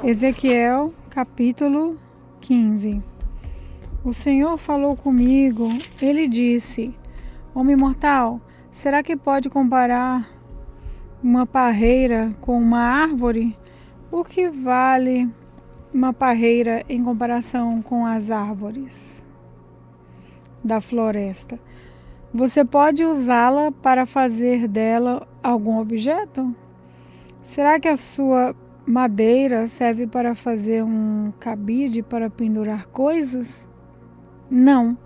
Ezequiel, capítulo 15. O Senhor falou comigo, ele disse: Homem mortal, será que pode comparar uma parreira com uma árvore? O que vale uma parreira em comparação com as árvores da floresta? Você pode usá-la para fazer dela algum objeto? Será que a sua madeira serve para fazer um cabide para pendurar coisas? Não.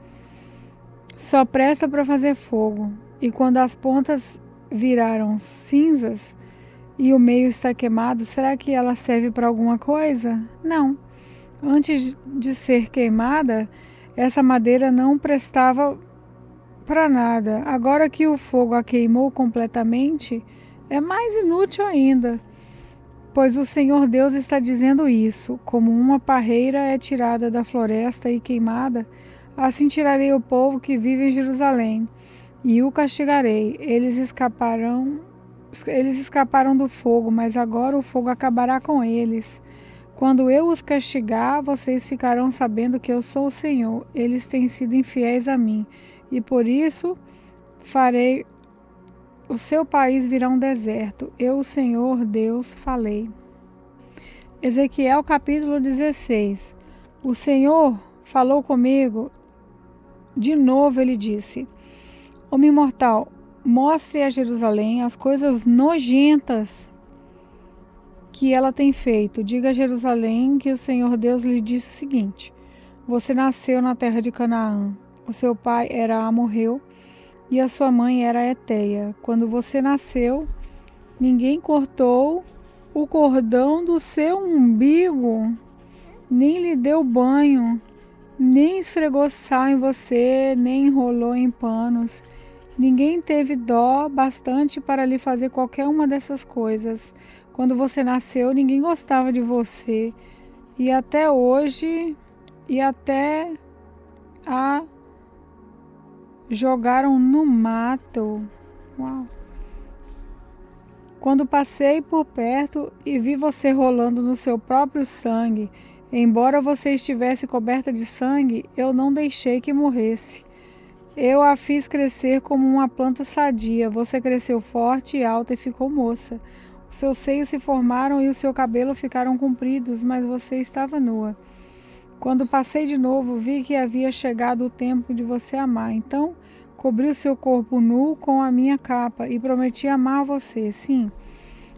Só presta para fazer fogo. E quando as pontas viraram cinzas e o meio está queimado, será que ela serve para alguma coisa? Não. Antes de ser queimada, essa madeira não prestava para nada. Agora que o fogo a queimou completamente, é mais inútil ainda. Pois o Senhor Deus está dizendo isso: como uma parreira é tirada da floresta e queimada, assim tirarei o povo que vive em Jerusalém e o castigarei. Eles escaparam do fogo, mas agora o fogo acabará com eles. Quando eu os castigar, vocês ficarão sabendo que eu sou o Senhor. Eles têm sido infiéis a mim, e por isso farei o seu país virar um deserto. Eu, o Senhor Deus, falei. Ezequiel capítulo 16. O Senhor falou comigo. De novo ele disse: Homem mortal, mostre a Jerusalém as coisas nojentas que ela tem feito. Diga a Jerusalém que o Senhor Deus lhe disse o seguinte: Você nasceu na terra de Canaã. O seu pai era amorreu e a sua mãe era heteia. Quando você nasceu, ninguém cortou o cordão do seu umbigo, nem lhe deu banho, nem esfregou sal em você, nem enrolou em panos. Ninguém teve dó bastante para lhe fazer qualquer uma dessas coisas. Quando você nasceu, ninguém gostava de você. E até hoje, a jogaram no mato. Uau. Quando passei por perto e vi você rolando no seu próprio sangue, embora você estivesse coberta de sangue, eu não deixei que morresse. Eu a fiz crescer como uma planta sadia. Você cresceu forte e alta e ficou moça. Os seus seios se formaram e o seu cabelo ficaram compridos, mas você estava nua. Quando passei de novo, vi que havia chegado o tempo de você amar. Então, cobri o seu corpo nu com a minha capa e prometi amar você. Sim,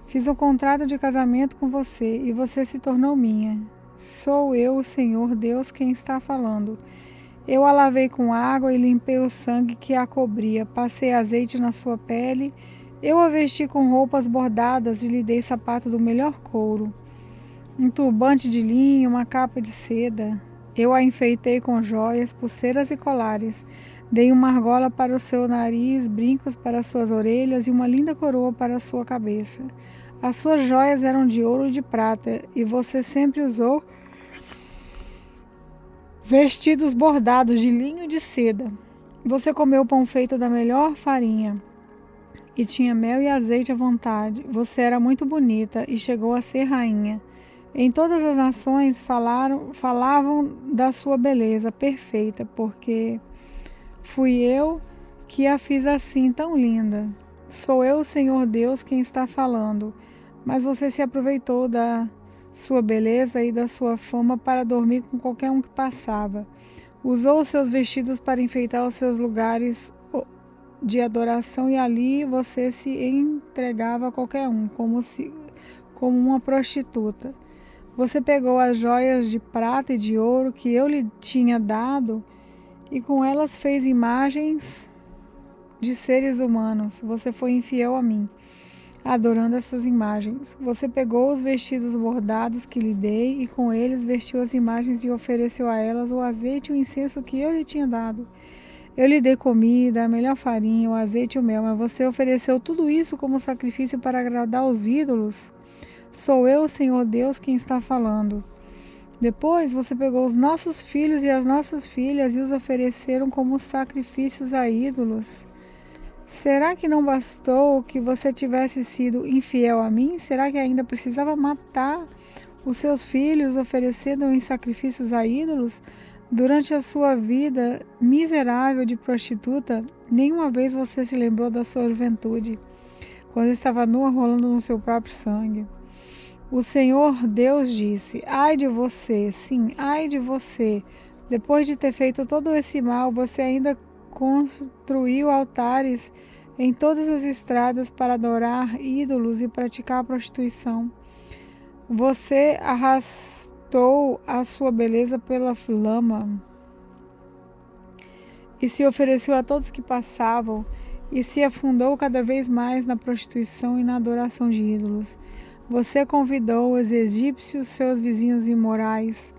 fiz um contrato de casamento com você e você se tornou minha. Sou eu, o Senhor Deus, quem está falando. Eu a lavei com água e limpei o sangue que a cobria. Passei azeite na sua pele. Eu a vesti com roupas bordadas e lhe dei sapato do melhor couro, um turbante de linho, uma capa de seda. Eu a enfeitei com joias, pulseiras e colares. Dei uma argola para o seu nariz, brincos para as suas orelhas e uma linda coroa para a sua cabeça. As suas joias eram de ouro e de prata, e você sempre usou vestidos bordados de linho e de seda. Você comeu pão feito da melhor farinha e tinha mel e azeite à vontade. Você era muito bonita e chegou a ser rainha. Em todas as nações falavam da sua beleza perfeita, porque fui eu que a fiz assim tão linda. Sou eu, o Senhor Deus, quem está falando. Mas você se aproveitou da sua beleza e da sua fama para dormir com qualquer um que passava. Usou os seus vestidos para enfeitar os seus lugares de adoração e ali você se entregava a qualquer um, como uma prostituta. Você pegou as joias de prata e de ouro que eu lhe tinha dado e com elas fez imagens de seres humanos. Você foi infiel a mim, adorando essas imagens. Você pegou os vestidos bordados que lhe dei e com eles vestiu as imagens e ofereceu a elas o azeite e o incenso que eu lhe tinha dado. Eu lhe dei comida, a melhor farinha, o azeite e o mel, mas você ofereceu tudo isso como sacrifício para agradar os ídolos. Sou eu, o Senhor Deus, quem está falando. Depois você pegou os nossos filhos e as nossas filhas e os ofereceram como sacrifícios a ídolos. Será que não bastou que você tivesse sido infiel a mim? Será que ainda precisava matar os seus filhos oferecendo em sacrifícios a ídolos? Durante a sua vida miserável de prostituta, nenhuma vez você se lembrou da sua juventude, quando estava nua rolando no seu próprio sangue. O Senhor Deus disse: ai de você, sim, ai de você. Depois de ter feito todo esse mal, você ainda construiu altares em todas as estradas para adorar ídolos e praticar a prostituição. Você arrastou a sua beleza pela lama e se ofereceu a todos que passavam e se afundou cada vez mais na prostituição e na adoração de ídolos. Você convidou os egípcios, seus vizinhos imorais,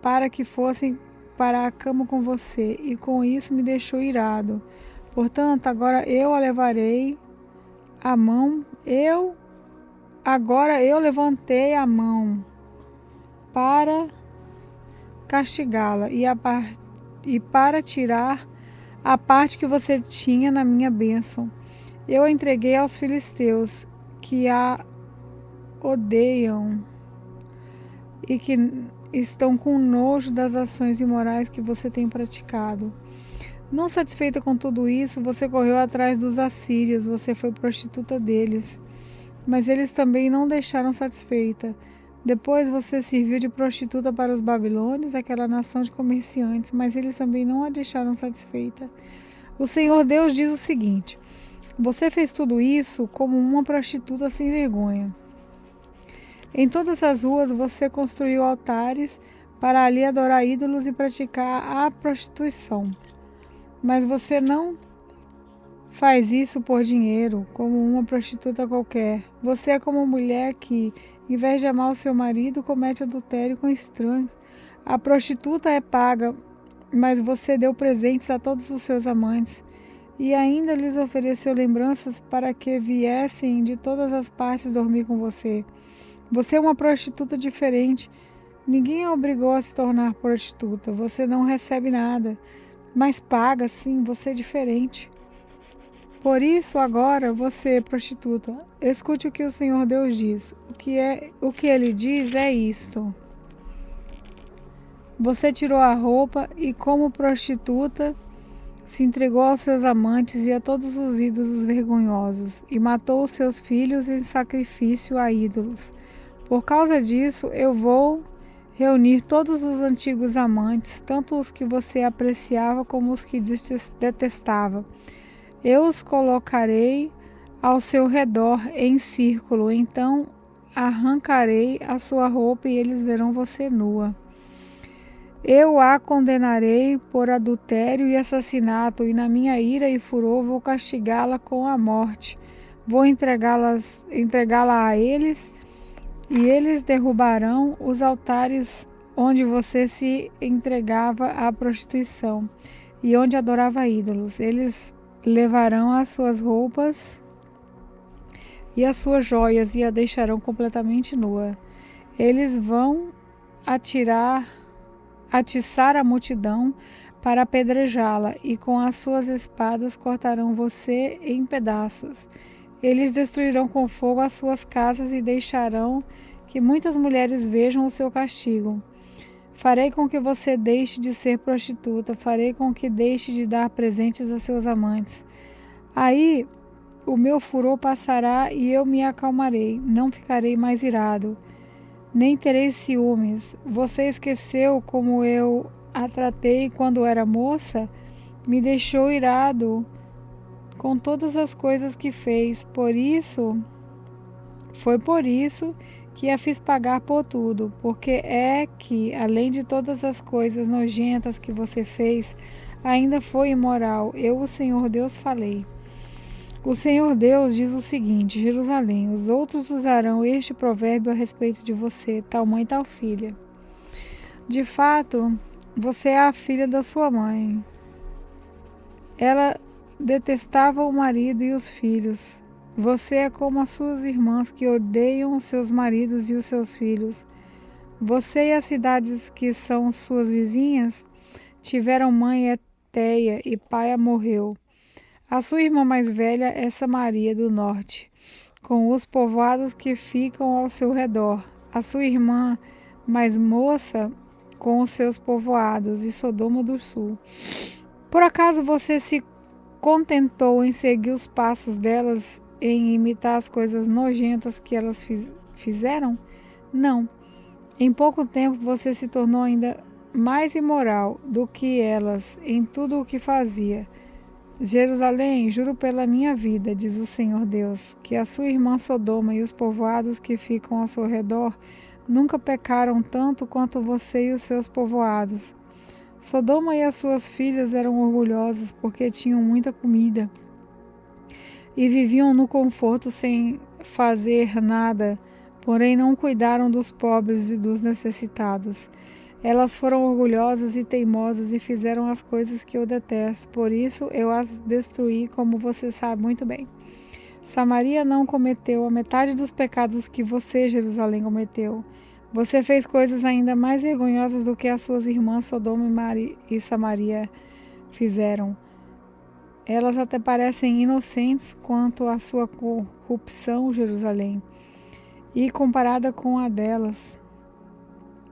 para que fossem para a cama com você, e com isso me deixou irado. Portanto, agora eu a levarei a mão, agora eu levantei a mão para castigá-la e para tirar a parte que você tinha na minha bênção. Eu a entreguei aos filisteus, que a odeiam e que estão com nojo das ações imorais que você tem praticado. Não satisfeita com tudo isso, você correu atrás dos assírios, você foi prostituta deles. Mas eles também não deixaram satisfeita. Depois você serviu de prostituta para os babilônios, aquela nação de comerciantes, mas eles também não a deixaram satisfeita. O Senhor Deus diz o seguinte: você fez tudo isso como uma prostituta sem vergonha. Em todas as ruas você construiu altares para ali adorar ídolos e praticar a prostituição. Mas você não faz isso por dinheiro, como uma prostituta qualquer. Você é como uma mulher que, em vez de amar o seu marido, comete adultério com estranhos. A prostituta é paga, mas você deu presentes a todos os seus amantes e ainda lhes ofereceu lembranças para que viessem de todas as partes dormir com você. Você é uma prostituta diferente. Ninguém a obrigou a se tornar prostituta. Você não recebe nada, mas paga, sim, você é diferente. Por isso, agora, você, prostituta, escute o que o Senhor Deus diz. O que ele diz é isto: você tirou a roupa e, como prostituta, se entregou aos seus amantes e a todos os ídolos vergonhosos, e matou os seus filhos em sacrifício a ídolos. Por causa disso, eu vou reunir todos os antigos amantes, tanto os que você apreciava como os que detestava. Eu os colocarei ao seu redor em círculo, então arrancarei a sua roupa e eles verão você nua. Eu a condenarei por adultério e assassinato, e na minha ira e furor vou castigá-la com a morte. Vou entregá-la a eles, e eles derrubarão os altares onde você se entregava à prostituição e onde adorava ídolos. Eles levarão as suas roupas e as suas joias e a deixarão completamente nua. Eles vão atiçar a multidão para apedrejá-la, e com as suas espadas cortarão você em pedaços. Eles destruirão com fogo as suas casas e deixarão que muitas mulheres vejam o seu castigo. Farei com que você deixe de ser prostituta, farei com que deixe de dar presentes a seus amantes. Aí o meu furor passará e eu me acalmarei, não ficarei mais irado, nem terei ciúmes. Você esqueceu como eu a tratei quando era moça? Me deixou irado com todas as coisas que fez. Foi por isso que a fiz pagar por tudo, porque é que, além de todas as coisas nojentas que você fez, ainda foi imoral. Eu, o Senhor Deus, falei. O Senhor Deus diz o seguinte: Jerusalém, os outros usarão este provérbio a respeito de você, tal mãe, tal filha. De fato, você é a filha da sua mãe. Ela detestava o marido e os filhos. Você é como as suas irmãs que odeiam os seus maridos e os seus filhos. Você e as cidades que são suas vizinhas tiveram mãe Eteia e pai morreu. A sua irmã mais velha é Samaria do norte, com os povoados que ficam ao seu redor. a sua irmã mais moça com os seus povoados, e Sodoma do sul. Por acaso você se contentou em seguir os passos delas, em imitar as coisas nojentas que elas fizeram? Não. Em pouco tempo você se tornou ainda mais imoral do que elas em tudo o que fazia. Jerusalém, juro pela minha vida, diz o Senhor Deus, que a sua irmã Sodoma e os povoados que ficam ao seu redor nunca pecaram tanto quanto você e os seus povoados. Sodoma e as suas filhas eram orgulhosas porque tinham muita comida e viviam no conforto sem fazer nada, porém não cuidaram dos pobres e dos necessitados. Elas foram orgulhosas e teimosas e fizeram as coisas que eu detesto, por isso eu as destruí, como você sabe muito bem. Samaria não cometeu a metade dos pecados que você, Jerusalém, cometeu. Você fez coisas ainda mais vergonhosas do que as suas irmãs Sodoma e Samaria fizeram. Elas até parecem inocentes quanto à sua corrupção, Jerusalém, e comparada com a delas.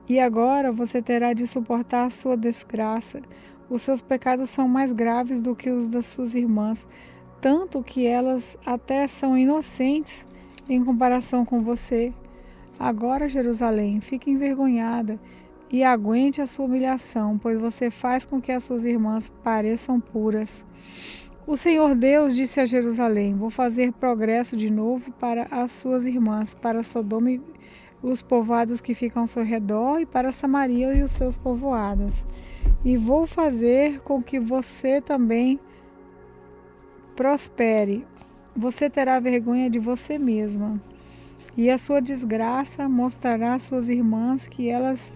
E agora você terá de suportar a sua desgraça. Os seus pecados são mais graves do que os das suas irmãs, tanto que elas até são inocentes em comparação com você. Agora, Jerusalém, fique envergonhada e aguente a sua humilhação, pois você faz com que as suas irmãs pareçam puras. O Senhor Deus disse a Jerusalém: vou fazer progresso de novo para as suas irmãs, para Sodoma e os povoados que ficam ao seu redor, e para Samaria e os seus povoados. E vou fazer com que você também prospere. Você terá vergonha de você mesma. E a sua desgraça mostrará às suas irmãs que elas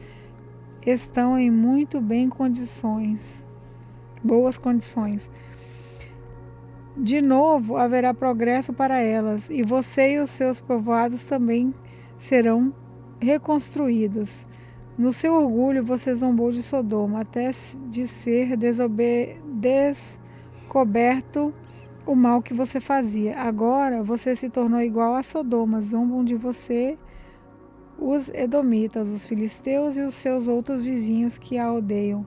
estão em boas condições. De novo haverá progresso para elas, e você e os seus povoados também serão reconstruídos. No seu orgulho você zombou de Sodoma, até de ser descoberto o mal que você fazia. Agora você se tornou igual a Sodoma, zombam de você os edomitas, os filisteus e os seus outros vizinhos que a odeiam.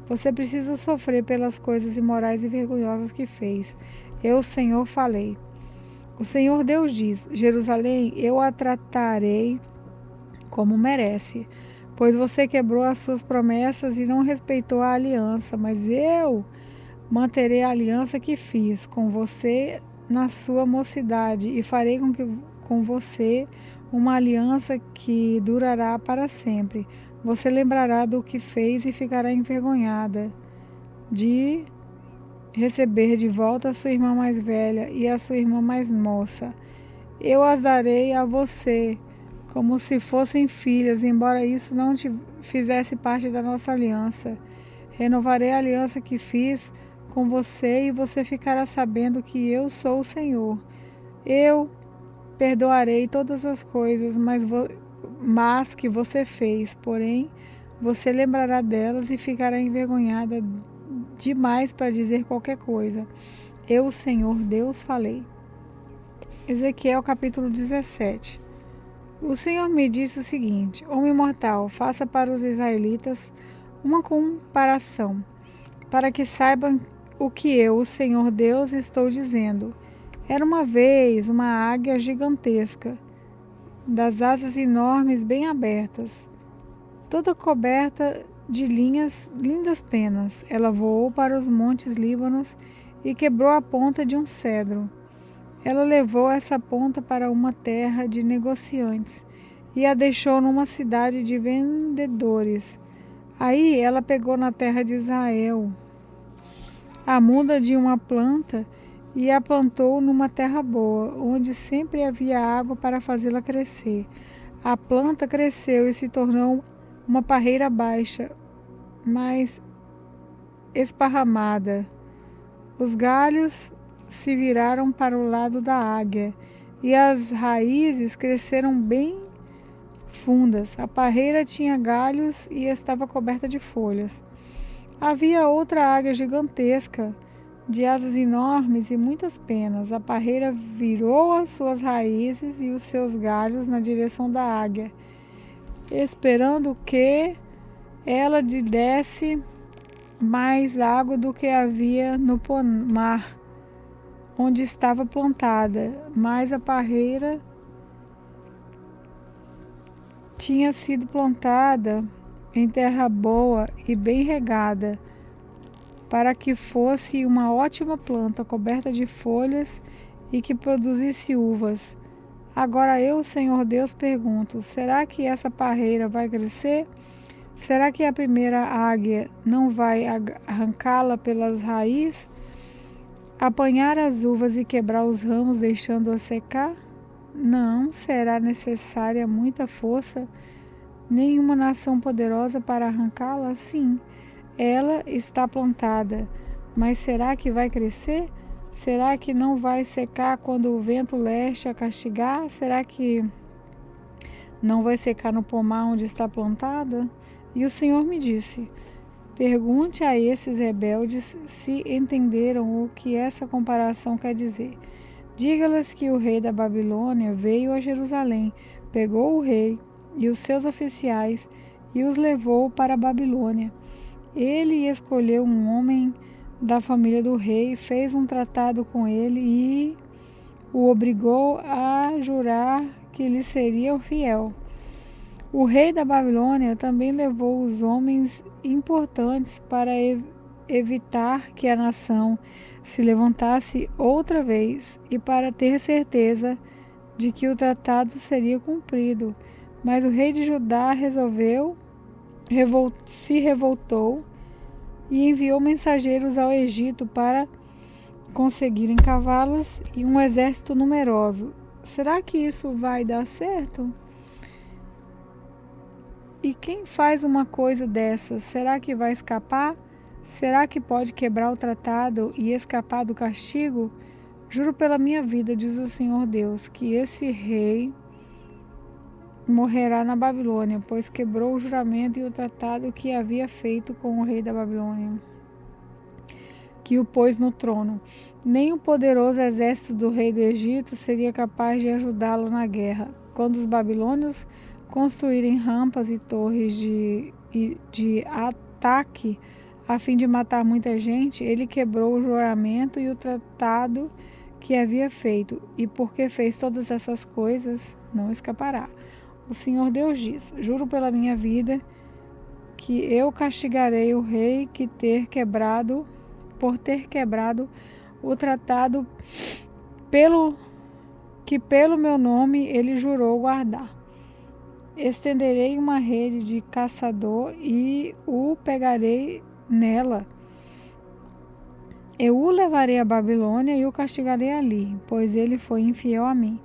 Você precisa sofrer pelas coisas imorais e vergonhosas que fez. Eu, Senhor, falei. O Senhor Deus diz: Jerusalém, eu a tratarei como merece, pois você quebrou as suas promessas e não respeitou a aliança, mas eu manterei a aliança que fiz com você na sua mocidade e farei com você uma aliança que durará para sempre. Você lembrará do que fez e ficará envergonhada de receber de volta a sua irmã mais velha e a sua irmã mais moça. Eu as darei a você como se fossem filhas, embora isso não fizesse parte da nossa aliança. Renovarei a aliança que fiz com você e você ficará sabendo que eu sou o Senhor. Eu perdoarei todas as coisas, mas que você fez, porém você lembrará delas e ficará envergonhada demais para dizer qualquer coisa. Eu, o Senhor Deus, falei. Ezequiel capítulo 17. O Senhor me disse o seguinte: Homem mortal, faça para os israelitas uma comparação, para que saibam o que eu, o Senhor Deus, estou dizendo. Era uma vez uma águia gigantesca, das asas enormes bem abertas, toda coberta de lindas penas. Ela voou para os montes Líbanos e quebrou a ponta de um cedro. Ela levou essa ponta para uma terra de negociantes e a deixou numa cidade de vendedores. Aí ela pegou na terra de Israel a muda de uma planta e a plantou numa terra boa, onde sempre havia água para fazê-la crescer. A planta cresceu e se tornou uma parreira baixa, mas esparramada. Os galhos se viraram para o lado da águia e as raízes cresceram bem fundas. A parreira tinha galhos e estava coberta de folhas. Havia outra águia gigantesca, de asas enormes e muitas penas. A parreira virou as suas raízes e os seus galhos na direção da águia esperando que ela lhe desse mais água do que havia no pomar onde estava plantada, mas a parreira tinha sido plantada em terra boa e bem regada, para que fosse uma ótima planta, coberta de folhas e que produzisse uvas. Agora eu, Senhor Deus, pergunto: será que essa parreira vai crescer? Será que a primeira águia não vai arrancá-la pelas raízes, apanhar as uvas e quebrar os ramos, deixando-as secar? Não será necessária muita força, nenhuma nação poderosa para arrancá-la? Sim, ela está plantada, mas será que vai crescer? Será que não vai secar quando o vento leste a castigar? Será que não vai secar no pomar onde está plantada? E o Senhor me disse: pergunte a esses rebeldes se entenderam o que essa comparação quer dizer. Diga-lhes que o rei da Babilônia veio a Jerusalém, pegou o rei e os seus oficiais e os levou para a Babilônia. Ele escolheu um homem da família do rei, fez um tratado com ele e o obrigou a jurar que lhe seria fiel. O rei da Babilônia também levou os homens importantes para evitar que a nação se levantasse outra vez e para ter certeza de que o tratado seria cumprido. Mas o rei de Judá se revoltou e enviou mensageiros ao Egito para conseguirem cavalos e um exército numeroso. Será que isso vai dar certo? E quem faz uma coisa dessas, será que vai escapar? Será que pode quebrar o tratado e escapar do castigo? Juro pela minha vida, diz o Senhor Deus, que esse rei morrerá na Babilônia, pois quebrou o juramento e o tratado que havia feito com o rei da Babilônia, que o pôs no trono. Nem o poderoso exército do rei do Egito seria capaz de ajudá-lo na guerra. Quando os babilônios construírem rampas e torres de ataque a fim de matar muita gente, ele quebrou o juramento e o tratado que havia feito, e porque fez todas essas coisas, não escapará. O Senhor Deus diz: juro pela minha vida que eu castigarei o rei por ter quebrado o tratado pelo meu nome ele jurou guardar. Estenderei uma rede de caçador e o pegarei nela. Eu o levarei à Babilônia e o castigarei ali, pois ele foi infiel a mim.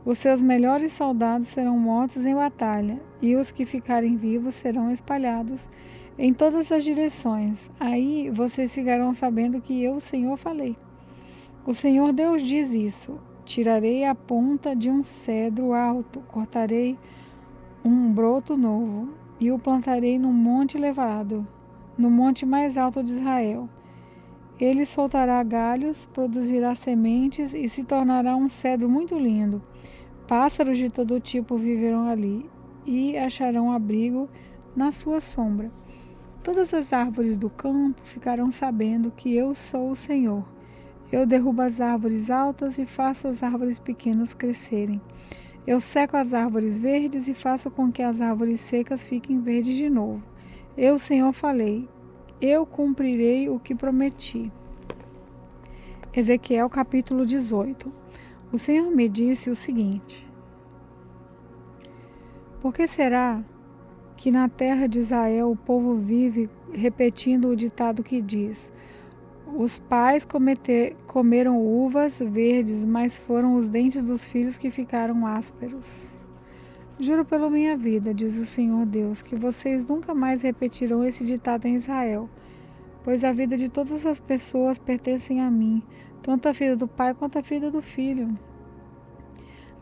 Os seus melhores soldados serão mortos em batalha, e os que ficarem vivos serão espalhados em todas as direções. Aí vocês ficarão sabendo que eu, o Senhor, falei. O Senhor Deus diz isso: tirarei a ponta de um cedro alto, cortarei um broto novo, e o plantarei num monte elevado, no monte mais alto de Israel. Ele soltará galhos, produzirá sementes e se tornará um cedro muito lindo. Pássaros de todo tipo viverão ali e acharão abrigo na sua sombra. Todas as árvores do campo ficarão sabendo que eu sou o Senhor. Eu derrubo as árvores altas e faço as árvores pequenas crescerem. Eu seco as árvores verdes e faço com que as árvores secas fiquem verdes de novo. Eu, Senhor, falei. Eu cumprirei o que prometi. Ezequiel capítulo 18. O Senhor me disse o seguinte: por que será que na terra de Israel o povo vive repetindo o ditado que diz: os pais comeram uvas verdes, mas foram os dentes dos filhos que ficaram ásperos? Juro pela minha vida, diz o Senhor Deus, que vocês nunca mais repetirão esse ditado em Israel, pois a vida de todas as pessoas pertencem a mim, tanto a vida do pai quanto a vida do filho.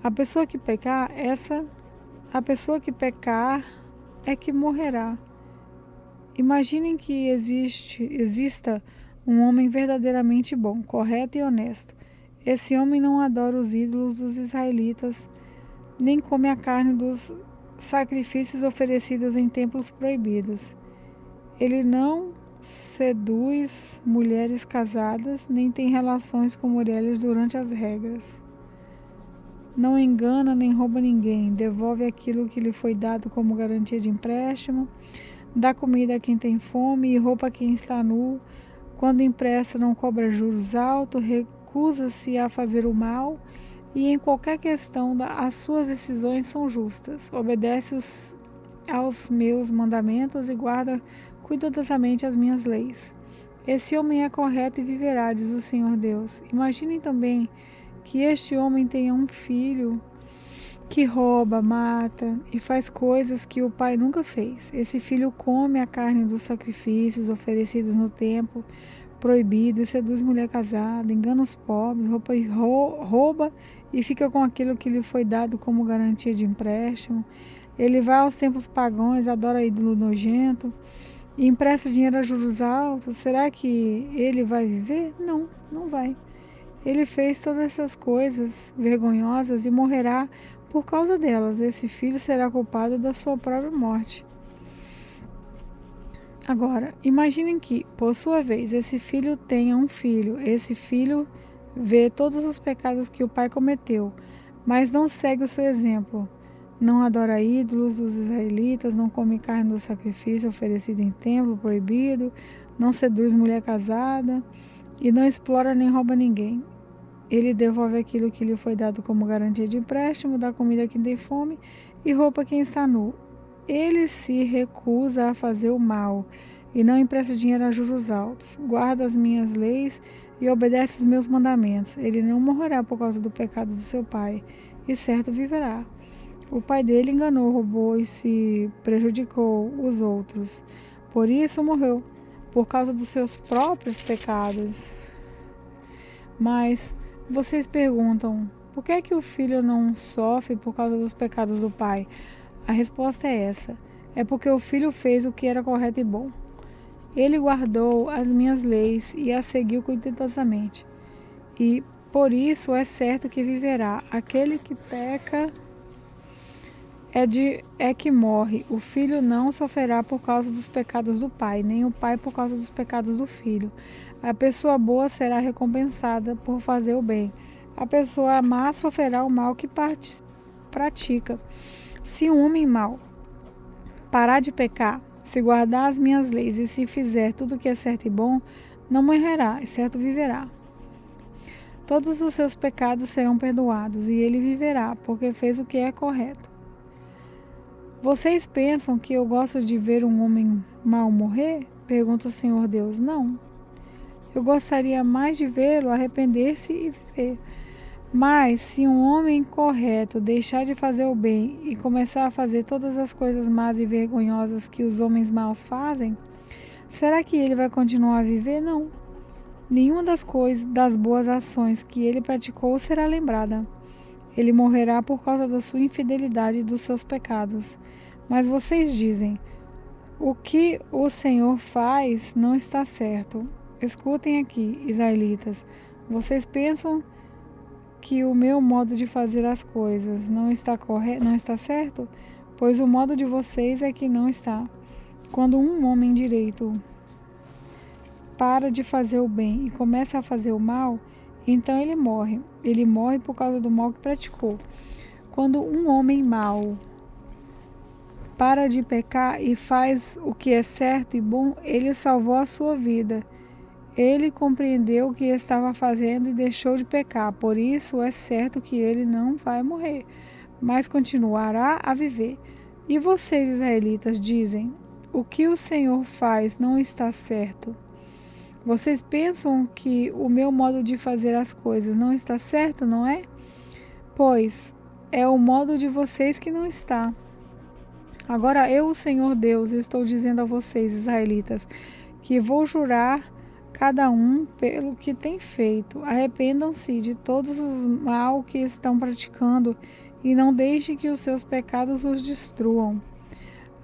A pessoa que pecar é que morrerá. Imaginem que exista um homem verdadeiramente bom, correto e honesto. Esse homem não adora os ídolos dos israelitas, nem come a carne dos sacrifícios oferecidos em templos proibidos. Ele não seduz mulheres casadas, nem tem relações com mulheres durante as regras. Não engana nem rouba ninguém, devolve aquilo que lhe foi dado como garantia de empréstimo, dá comida a quem tem fome e roupa a quem está nu. Quando empresta, não cobra juros altos, recusa-se a fazer o mal e em qualquer questão as suas decisões são justas. Obedece aos meus mandamentos e guarda cuidadosamente as minhas leis. Esse homem é correto e viverá, diz o Senhor Deus. Imaginem também que este homem tenha um filho que rouba, mata e faz coisas que o pai nunca fez. Esse filho come a carne dos sacrifícios oferecidos no templo proibido e seduz mulher casada, engana os pobres, rouba e fica com aquilo que lhe foi dado como garantia de empréstimo. Ele vai aos templos pagãos, adora ídolo nojento e empresta dinheiro a juros altos. Será que ele vai viver? Não, não vai. Ele fez todas essas coisas vergonhosas e morrerá por causa delas. Esse filho será culpado da sua própria morte. Agora, imaginem que, por sua vez, esse filho tenha um filho. Esse filho vê todos os pecados que o pai cometeu, mas não segue o seu exemplo. Não adora ídolos dos israelitas, não come carne do sacrifício oferecido em templo proibido, não seduz mulher casada e não explora nem rouba ninguém. Ele devolve aquilo que lhe foi dado como garantia de empréstimo, dá comida a quem tem fome e roupa a quem está nu. Ele se recusa a fazer o mal e não empresta dinheiro a juros altos. Guarda as minhas leis e obedece os meus mandamentos. Ele não morrerá por causa do pecado do seu pai e certo viverá. O pai dele enganou, roubou e se prejudicou os outros. Por isso morreu, por causa dos seus próprios pecados. Mas vocês perguntam, por que é que o filho não sofre por causa dos pecados do pai? A resposta é essa. É porque o filho fez o que era correto e bom. Ele guardou as minhas leis e as seguiu cuidadosamente. E por isso é certo que viverá. Aquele que peca é que morre. O filho não sofrerá por causa dos pecados do pai, nem o pai por causa dos pecados do filho. A pessoa boa será recompensada por fazer o bem. A pessoa má sofrerá o mal que pratica. Se um homem mau parar de pecar, se guardar as minhas leis e se fizer tudo o que é certo e bom, não morrerá, e certo viverá. Todos os seus pecados serão perdoados e ele viverá, porque fez o que é correto. Vocês pensam que eu gosto de ver um homem mau morrer? Pergunta o Senhor Deus. Não. Eu gostaria mais de vê-lo arrepender-se e viver. Mas se um homem correto deixar de fazer o bem e começar a fazer todas as coisas más e vergonhosas que os homens maus fazem, será que ele vai continuar a viver? Não. Nenhuma das boas ações que ele praticou será lembrada. Ele morrerá por causa da sua infidelidade e dos seus pecados. Mas vocês dizem, o que o Senhor faz não está certo. Escutem aqui, israelitas. Vocês pensam que o meu modo de fazer as coisas não está certo? Pois o modo de vocês é que não está. Quando um homem direito para de fazer o bem e começa a fazer o mal, então ele morre. Ele morre por causa do mal que praticou. Quando um homem mau para de pecar e faz o que é certo e bom, ele salvou a sua vida. Ele compreendeu o que estava fazendo e deixou de pecar. Por isso é certo que ele não vai morrer, mas continuará a viver. E vocês, israelitas, dizem, o que o Senhor faz não está certo. Vocês pensam que o meu modo de fazer as coisas não está certo, não é? Pois é o modo de vocês que não está. Agora eu, o Senhor Deus, estou dizendo a vocês, israelitas, que vou jurar cada um pelo que tem feito. Arrependam-se de todos os mal que estão praticando e não deixem que os seus pecados os destruam.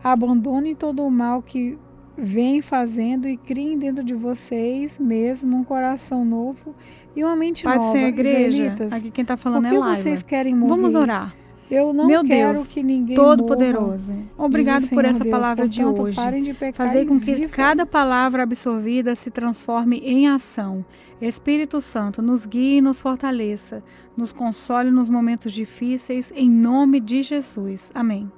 Abandonem todo o mal que vem fazendo e criem dentro de vocês mesmo um coração novo e uma mente nova. Pode ser a igreja. Israelitas, Aqui quem está falando por que é Laila. vocês querem morrer? Vamos orar. Eu não Meu quero Deus, que ninguém Todo-Poderoso, morra, obrigado diz o por Senhor essa Deus. palavra de Portanto, hoje. parem de pecar Fazer e com que vivam. cada palavra absorvida se transforme em ação. Espírito Santo, nos guie e nos fortaleça. Nos console nos momentos difíceis, em nome de Jesus. Amém.